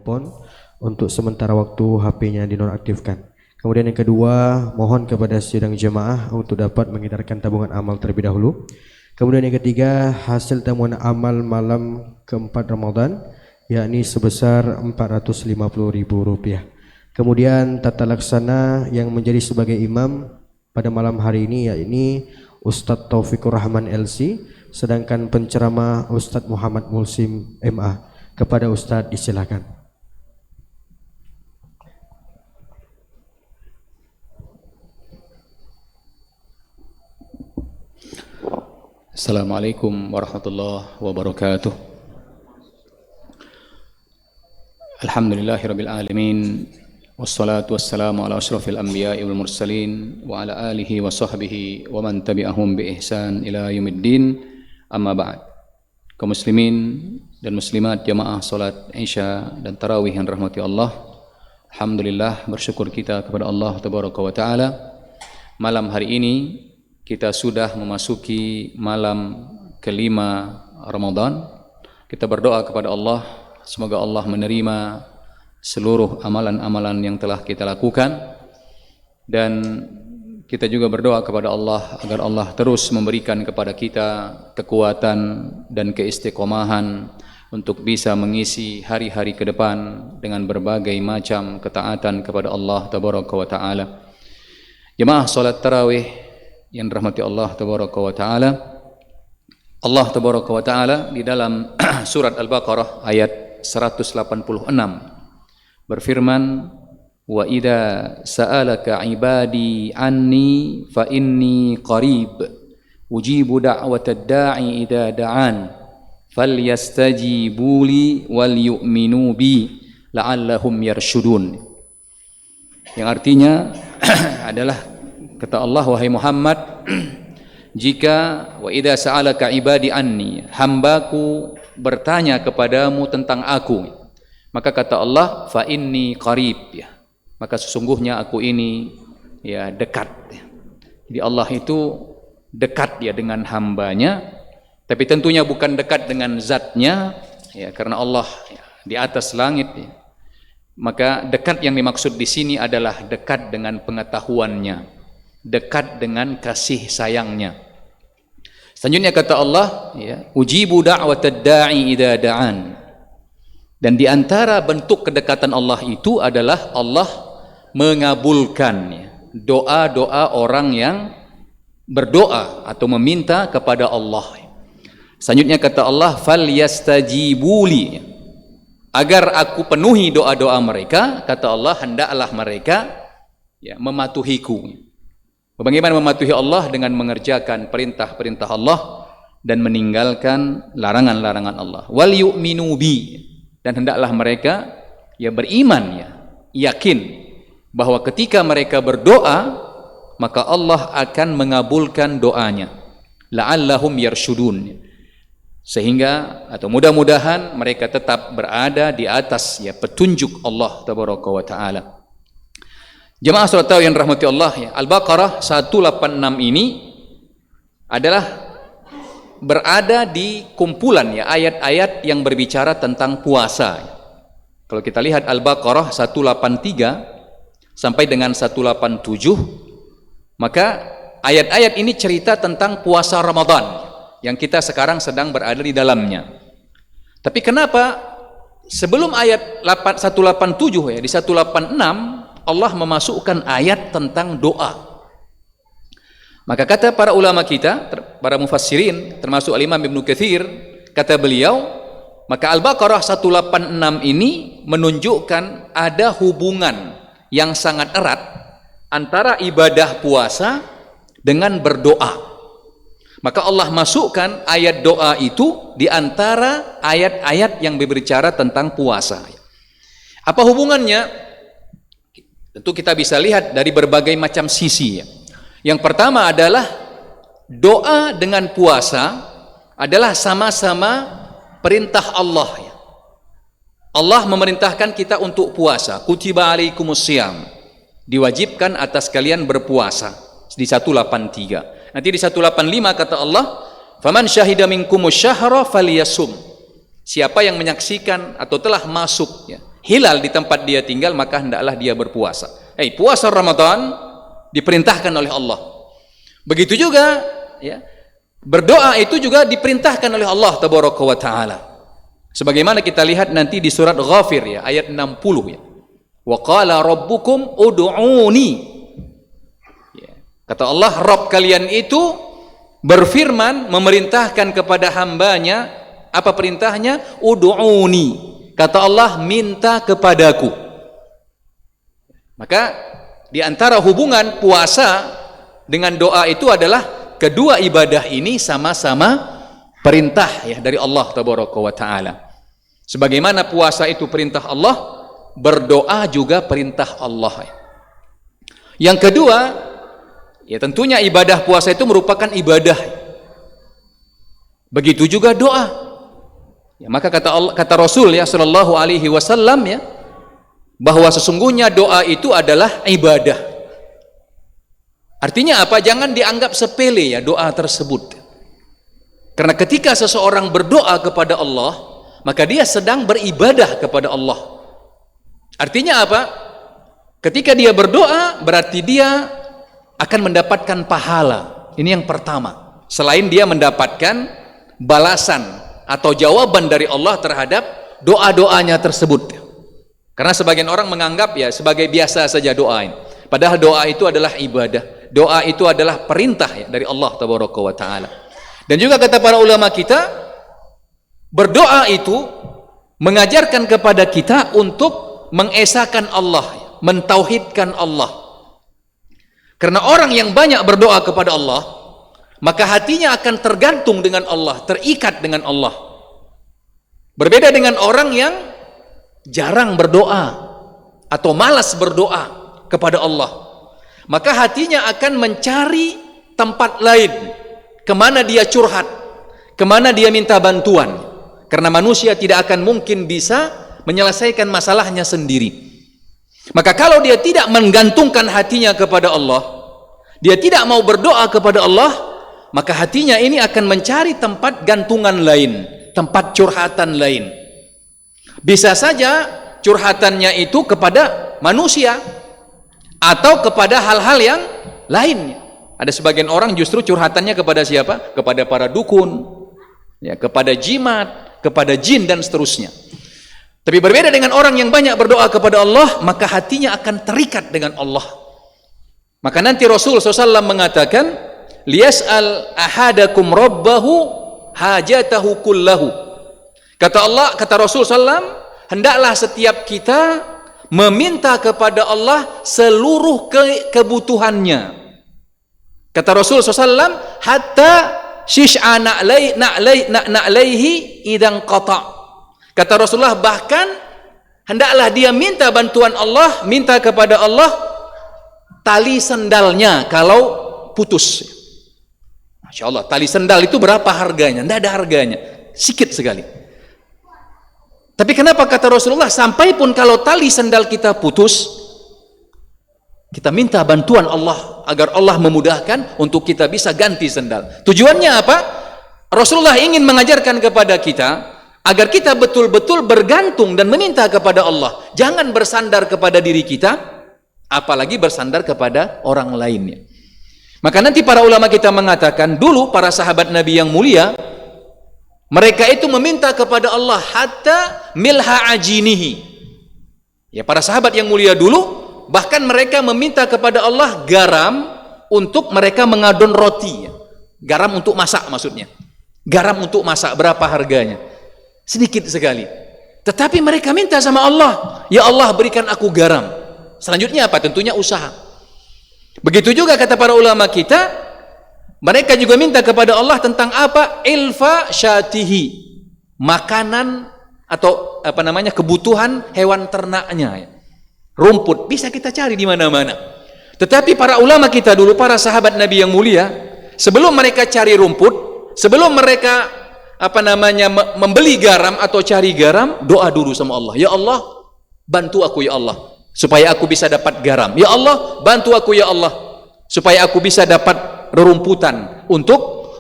handphone untuk sementara waktu HP-nya dinonaktifkan. Kemudian yang kedua, mohon kepada sidang jemaah untuk dapat mengedarkan tabungan amal terlebih dahulu. Kemudian yang ketiga, hasil temuan amal malam keempat Ramadan, yakni sebesar Rp450.000. Kemudian tata laksana yang menjadi sebagai imam pada malam hari ini yakni Ustadz Taufikur Rahman LC, sedangkan penceramah Ustadz Muhammad Mulsim MA. Kepada Ustadz disilakan. Assalamualaikum warahmatullahi wabarakatuh. Alhamdulillahirabbil alamin, wassalatu wassalamu ala asyrafil anbiya'i wal mursalin wa ala alihi wa sahbihi wa man tabi'ahum bi ihsan ila yaumiddin. Amma ba'd. Kaum muslimin dan muslimat jamaah salat Isya dan tarawih yang rahmati Allah, alhamdulillah bersyukur kita kepada Allah tabaraka wa taala. Malam hari ini kita sudah memasuki malam kelima Ramadan. Kita berdoa kepada Allah, semoga Allah menerima seluruh amalan-amalan yang telah kita lakukan, dan kita juga berdoa kepada Allah agar Allah terus memberikan kepada kita kekuatan dan keistiqomahan untuk bisa mengisi hari-hari ke depan dengan berbagai macam ketaatan kepada Allah tabaraka wa taala. Jemaah salat tarawih yang dirahmati Allah tabaraka wa taala, Allah tabaraka wa taala di dalam surat Al-Baqarah ayat 186 berfirman, wa idza sa'alaka ibadi anni fa inni qarib ujibu da'watad da'i idza da'an falyastajibu li wal yu'minu bi la'allahum yarshudun. Yang artinya adalah kata Allah, wahai Muhammad, jika wa idza sa'alaka ibadi anni, hambaku bertanya kepadamu tentang aku, maka kata Allah, fa inni qarib, ya, maka sesungguhnya aku ini ya dekat. Jadi Allah itu dekat ya dengan hambanya, tapi tentunya bukan dekat dengan zatnya, ya, karena Allah ya, di atas langit, ya. Maka dekat yang dimaksud di sini adalah dekat dengan pengetahuannya, dekat dengan kasih sayangnya. Selanjutnya kata Allah, ya, ujibu da'watad da'i idza da'an. Dan di antara bentuk kedekatan Allah itu adalah Allah mengabulkan ya, doa-doa orang yang berdoa atau meminta kepada Allah. Selanjutnya kata Allah, falyastajibuli, ya, agar aku penuhi doa-doa mereka, kata Allah, hendaklah mereka ya mematuhiku. Bagaimana mematuhi Allah? Dengan mengerjakan perintah-perintah Allah dan meninggalkan larangan-larangan Allah. Wal yu'minu bi, dan hendaklah mereka ya beriman, ya, yakin bahwa ketika mereka berdoa maka Allah akan mengabulkan doanya. La'allahum yarshudun, sehingga atau mudah-mudahan mereka tetap berada di atas ya petunjuk Allah tabaraka wa taala. Jemaah salat tarawih yang rahmati Allah, ya, Al-Baqarah 186 ini adalah berada di kumpulan ya ayat-ayat yang berbicara tentang puasa. Kalau kita lihat Al-Baqarah 183 sampai dengan 187, maka ayat-ayat ini cerita tentang puasa Ramadan yang kita sekarang sedang berada di dalamnya. Tapi kenapa sebelum ayat 187 ya, di 186 Allah memasukkan ayat tentang doa? Maka kata para ulama kita, para mufassirin, termasuk Al-Imam Ibnu Katsir, kata beliau, maka Al-Baqarah 186 ini menunjukkan ada hubungan yang sangat erat antara ibadah puasa dengan berdoa. Maka Allah masukkan ayat doa itu di antara ayat-ayat yang berbicara tentang puasa. Apa hubungannya? Tentu kita bisa lihat dari berbagai macam sisi, ya. Yang pertama adalah doa dengan puasa adalah sama-sama perintah Allah, ya. Allah memerintahkan kita untuk puasa. Kutiba alaikumusiyam. Diwajibkan atas kalian berpuasa. Di 183. Nanti di 185 kata Allah, faman syahida minkumus syahra falyasum. Siapa yang menyaksikan atau telah masuk hilal di tempat dia tinggal, maka hendaklah dia berpuasa. Puasa Ramadan diperintahkan oleh Allah. Begitu juga berdoa itu juga diperintahkan oleh Allah tabaraka wa taala. Sebagaimana kita lihat nanti di surat Ghafir ayat 60 Wa qala rabbukum ud'uni. Kata Allah, Rabb kalian itu berfirman, memerintahkan kepada hambanya, apa perintahnya? Ud'uni. Kata Allah, minta kepadaku. Maka di antara hubungan puasa dengan doa itu adalah kedua ibadah ini sama-sama perintah dari Allah tabaraka wa taala. Sebagaimana puasa itu perintah Allah, berdoa juga perintah Allah. Yang kedua, tentunya ibadah puasa itu merupakan ibadah. Begitu juga doa. Maka kata Rasul sallallahu alaihi wasallam bahwa sesungguhnya doa itu adalah ibadah. Artinya apa? Jangan dianggap sepele doa tersebut. Karena ketika seseorang berdoa kepada Allah, maka dia sedang beribadah kepada Allah. Artinya apa? Ketika dia berdoa, berarti dia akan mendapatkan pahala. Ini yang pertama. Selain dia mendapatkan balasan atau jawaban dari Allah terhadap doa-doanya tersebut. Karena sebagian orang menganggap sebagai biasa saja doa ini. Padahal doa itu adalah ibadah. Doa itu adalah perintah dari Allah tabaraka wa taala. Dan juga kata para ulama kita, berdoa itu mengajarkan kepada kita untuk mengesahkan Allah, mentauhidkan Allah. Karena orang yang banyak berdoa kepada Allah, maka hatinya akan tergantung dengan Allah, terikat dengan Allah. Berbeda dengan orang yang jarang berdoa atau malas berdoa kepada Allah, maka hatinya akan mencari tempat lain kemana dia curhat, kemana dia minta bantuan. Karena manusia tidak akan mungkin bisa menyelesaikan masalahnya sendiri. Maka kalau dia tidak menggantungkan hatinya kepada Allah, dia tidak mau berdoa kepada Allah, maka hatinya ini akan mencari tempat gantungan lain, tempat curhatan lain. Bisa saja curhatannya itu kepada manusia atau kepada hal-hal yang lain. Ada sebagian orang justru curhatannya kepada siapa? Kepada para dukun, kepada jimat, kepada jin dan seterusnya. Tapi berbeda dengan orang yang banyak berdoa kepada Allah, maka hatinya akan terikat dengan Allah. Maka nanti Rasul SAW mengatakan, liyas'al ahadakum rabbahu hajatahu kullahu. Kata Rasul SAW, hendaklah setiap kita meminta kepada Allah seluruh kebutuhannya. Kata Rasul SAW, hatta shish'a na'laihi idang qata'. Kata Rasulullah, bahkan hendaklah dia minta bantuan Allah, minta kepada Allah tali sendalnya kalau putus. Masya Allah, tali sendal itu berapa harganya? Tidak ada harganya, sikit sekali. Tapi kenapa kata Rasulullah, sampai pun kalau tali sendal kita putus, kita minta bantuan Allah agar Allah memudahkan untuk kita bisa ganti sendal. Tujuannya apa? Rasulullah ingin mengajarkan kepada kita agar kita betul-betul bergantung dan meminta kepada Allah. Jangan bersandar kepada diri kita, apalagi bersandar kepada orang lainnya. Maka nanti para ulama kita mengatakan, dulu para sahabat Nabi yang mulia, mereka itu meminta kepada Allah hatta milha ajinihi. Para sahabat yang mulia dulu, bahkan mereka meminta kepada Allah garam untuk mereka mengadon roti. Garam untuk masak maksudnya. Garam untuk masak, berapa harganya? Sedikit sekali. Tetapi mereka minta sama Allah, ya Allah berikan aku garam. Selanjutnya apa? Tentunya usaha. Begitu juga kata para ulama kita, mereka juga minta kepada Allah tentang apa? Ilfa syatihi. Makanan atau kebutuhan hewan ternaknya. Rumput bisa kita cari di mana-mana. Tetapi para ulama kita dulu, para sahabat Nabi yang mulia, sebelum mereka cari rumput, sebelum mereka membeli garam atau cari garam, doa dulu sama Allah. Ya Allah, bantu aku ya Allah supaya aku bisa dapat garam. Ya Allah, bantu aku ya Allah supaya aku bisa dapat rerumputan untuk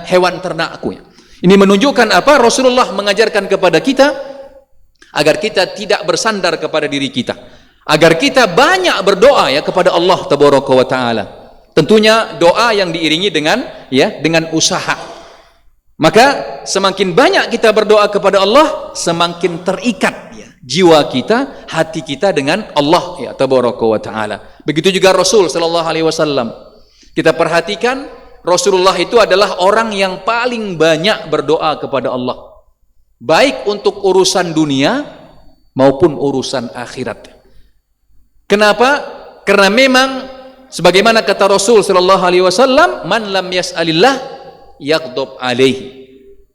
hewan ternakku. Ini menunjukkan apa? Rasulullah mengajarkan kepada kita agar kita tidak bersandar kepada diri kita, agar kita banyak berdoa ya kepada Allah tabaraka wa taala. Tentunya doa yang diiringi dengan usaha. Maka semakin banyak kita berdoa kepada Allah, semakin terikat ya jiwa kita, hati kita dengan Allah ya tabaraka wa taala. Begitu juga Rasul sallallahu alaihi wasallam. Kita perhatikan Rasulullah itu adalah orang yang paling banyak berdoa kepada Allah, baik untuk urusan dunia maupun urusan akhirat. Kenapa? Karena memang sebagaimana kata Rasul sallallahu alaihi wasallam, man lam yas'alillah yaghdab alaihi.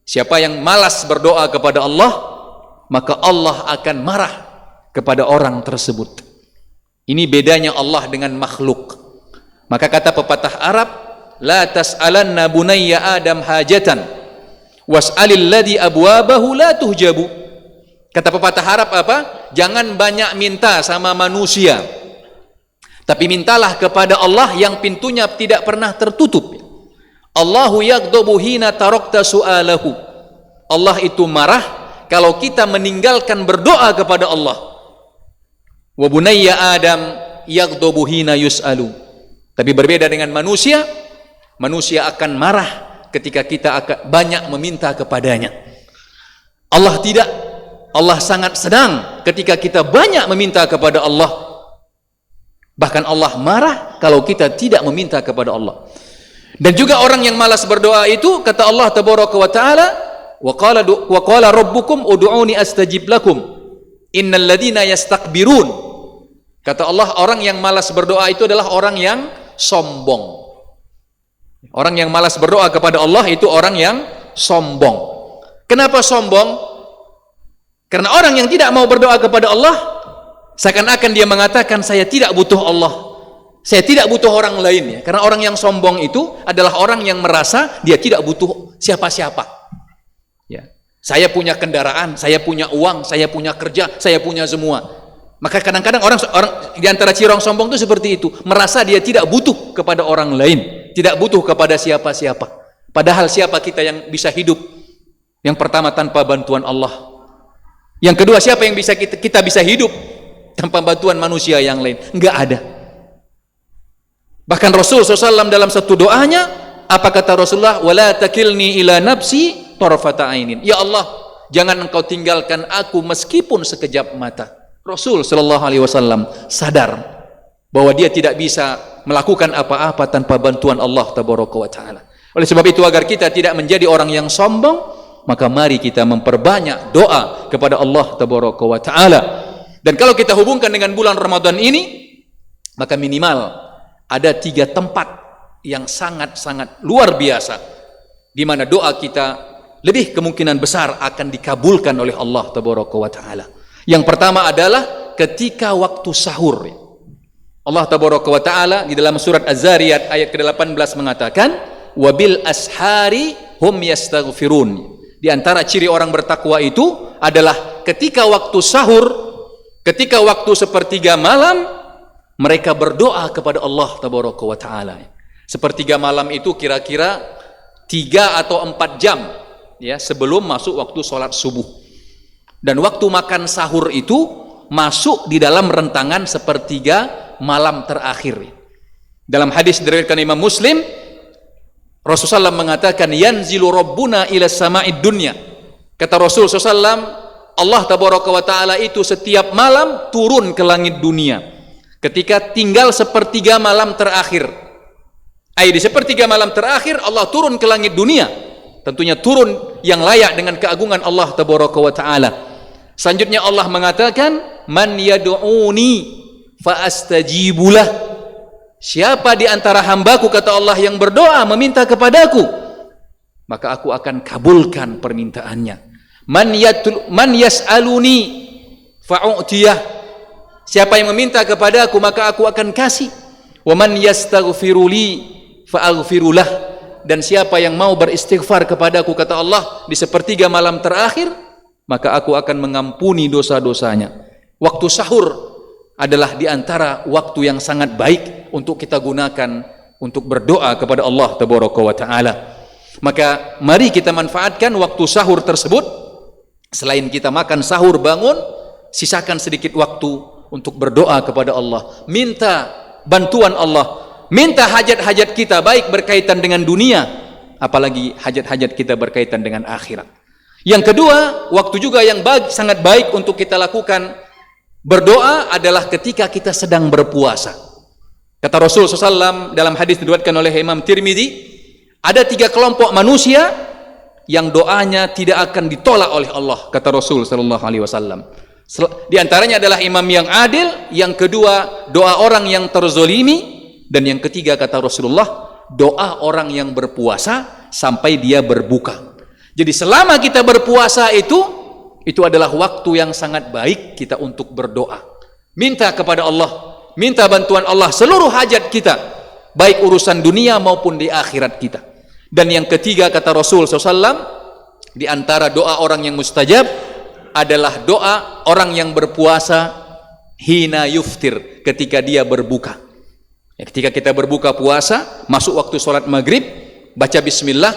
Siapa yang malas berdoa kepada Allah, maka Allah akan marah kepada orang tersebut. Ini bedanya Allah dengan makhluk. Maka kata pepatah Arab, la tas'alanna bunayya Adam hajatan was'alil ladzi abwabahu la tuhjabu. Kata pepatah Arab apa? Jangan banyak minta sama manusia, tapi mintalah kepada Allah yang pintunya tidak pernah tertutup. Allahu yaghdabu hina tarakta su'alahu. Allah itu marah kalau kita meninggalkan berdoa kepada Allah. Wa bunayya Adam yaghdabu hina yus'alu. Tapi berbeda dengan manusia, manusia akan marah ketika kita akan banyak meminta kepadanya. Allah tidak. Allah sangat senang ketika kita banyak meminta kepada Allah. Bahkan Allah marah kalau kita tidak meminta kepada Allah. Dan juga orang yang malas berdoa itu, kata Allah tabaraka wa taala, wa qala rabbukum ud'uni astajib lakum innal ladzina yastakbirun. Kata Allah, orang yang malas berdoa itu adalah orang yang sombong. Orang yang malas berdoa kepada Allah itu orang yang sombong. Kenapa sombong? Karena orang yang tidak mau berdoa kepada Allah, seakan-akan dia mengatakan saya tidak butuh Allah, saya tidak butuh orang lain ya. Karena orang yang sombong itu adalah orang yang merasa dia tidak butuh siapa-siapa ya. Saya punya kendaraan, saya punya uang, saya punya kerja, saya punya semua. Maka kadang-kadang orang di antara ciri orang sombong itu seperti itu, merasa dia tidak butuh kepada orang lain, tidak butuh kepada siapa-siapa. Padahal siapa kita yang bisa hidup? Yang pertama, tanpa bantuan Allah. Yang kedua, siapa yang bisa kita bisa hidup tanpa bantuan manusia yang lain? Enggak ada. Bahkan Rasul SAW dalam satu doanya, apa kata Rasulullah? Wala takilni ila nafsi tarfata ainin. Ya Allah, jangan engkau tinggalkan aku meskipun sekejap mata. Rasul sallallahu alaihi wasallam sadar bahwa dia tidak bisa melakukan apa-apa tanpa bantuan Allah tabaraka wa taala. Oleh sebab itu, agar kita tidak menjadi orang yang sombong, maka mari kita memperbanyak doa kepada Allah tabaraka wa taala. Dan kalau kita hubungkan dengan bulan Ramadan ini, maka minimal ada 3 tempat yang sangat-sangat luar biasa di mana doa kita lebih kemungkinan besar akan dikabulkan oleh Allah tabaraka wa taala. Yang pertama adalah ketika waktu sahur. Allah tabaraka wa taala di dalam surat Az-Zariyat ayat ke-18 mengatakan, wabil ashari hum yastaghfirun. Di antara ciri orang bertakwa itu adalah ketika waktu sahur, ketika waktu sepertiga malam, mereka berdoa kepada Allah tabaraka wa taala. Sepertiga malam itu kira-kira 3 atau 4 jam ya sebelum masuk waktu sholat subuh. Dan waktu makan sahur itu masuk di dalam rentangan sepertiga malam terakhir. Dalam hadis diriwayatkan Imam Muslim, Rasulullah SAW mengatakan, yanzilu rabbuna ila sama'id dunya. Kata Rasul SAW, Allah tabaraka wa ta'ala itu setiap malam turun ke langit dunia ketika tinggal sepertiga malam terakhir. Di sepertiga malam terakhir Allah turun ke langit dunia. Tentunya turun yang layak dengan keagungan Allah tabaraka wa ta'ala. Selanjutnya Allah mengatakan, man yad'uni fa astajibulah. Siapa di antara hambaku, kata Allah, yang berdoa meminta kepadaku, maka aku akan kabulkan permintaannya. Man yas'aluni fa'u'tiyah. Siapa yang meminta kepadaku, maka aku akan kasih. Wa man yastaghfiruli fa'aghfirulah. dan siapa yang mau beristighfar kepadaku, kata Allah, di sepertiga malam terakhir, maka aku akan mengampuni dosa-dosanya. Waktu sahur adalah di antara waktu yang sangat baik untuk kita gunakan untuk berdoa kepada Allah Tabaraka wa Ta'ala. Maka mari kita manfaatkan waktu sahur tersebut. Selain kita makan sahur, bangun, sisakan sedikit waktu untuk berdoa kepada Allah, minta bantuan Allah, minta hajat-hajat kita, baik berkaitan dengan dunia, apalagi hajat-hajat kita berkaitan dengan akhirat. Yang kedua, waktu juga yang sangat baik untuk kita lakukan berdoa adalah ketika kita sedang berpuasa. Kata Rasul SAW dalam hadis diriwayatkan oleh Imam Tirmidzi, ada 3 kelompok manusia yang doanya tidak akan ditolak oleh Allah, kata Rasul SAW. Di antaranya adalah imam yang adil, yang kedua doa orang yang terzolimi, dan yang ketiga kata Rasulullah, doa orang yang berpuasa sampai dia berbuka. Jadi selama kita berpuasa itu adalah waktu yang sangat baik kita untuk berdoa, minta kepada Allah, minta bantuan Allah seluruh hajat kita, baik urusan dunia maupun di akhirat kita. Dan yang ketiga kata Rasul SAW, di antara doa orang yang mustajab adalah doa orang yang berpuasa hina yuftir, ketika dia berbuka. Ya, ketika kita berbuka puasa, masuk waktu sholat maghrib, baca bismillah,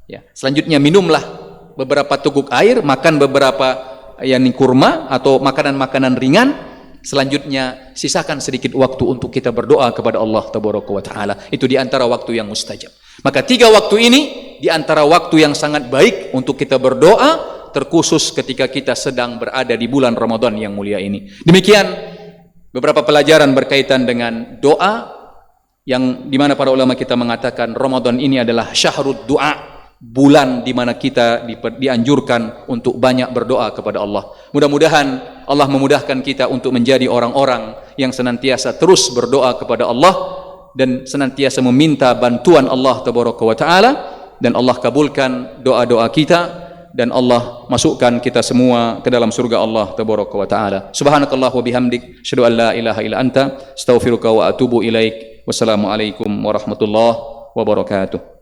ya, selanjutnya minumlah beberapa teguk air, makan beberapa kurma atau makanan-makanan ringan, selanjutnya sisakan sedikit waktu untuk kita berdoa kepada Allah Tabaraka wa Ta'ala. Itu di antara waktu yang mustajab. Maka 3 waktu ini di antara waktu yang sangat baik untuk kita berdoa, terkhusus ketika kita sedang berada di bulan Ramadan yang mulia ini. Demikian beberapa pelajaran berkaitan dengan doa, yang dimana para ulama kita mengatakan Ramadan ini adalah syahrud doa, bulan dimana kita dianjurkan untuk banyak berdoa kepada Allah. Mudah-mudahan Allah memudahkan kita untuk menjadi orang-orang yang senantiasa terus berdoa kepada Allah dan senantiasa meminta bantuan Allah Tabaraka wa Ta'ala, dan Allah kabulkan doa-doa kita, dan Allah masukkan kita semua ke dalam surga Allah Tabaraka wa Ta'ala. Subhanakallah wa bihamdik, asyhadu an la ilaha illa anta, astaghfiruka wa atubu ilaik. Wassalamualaikum warahmatullahi wabarakatuh.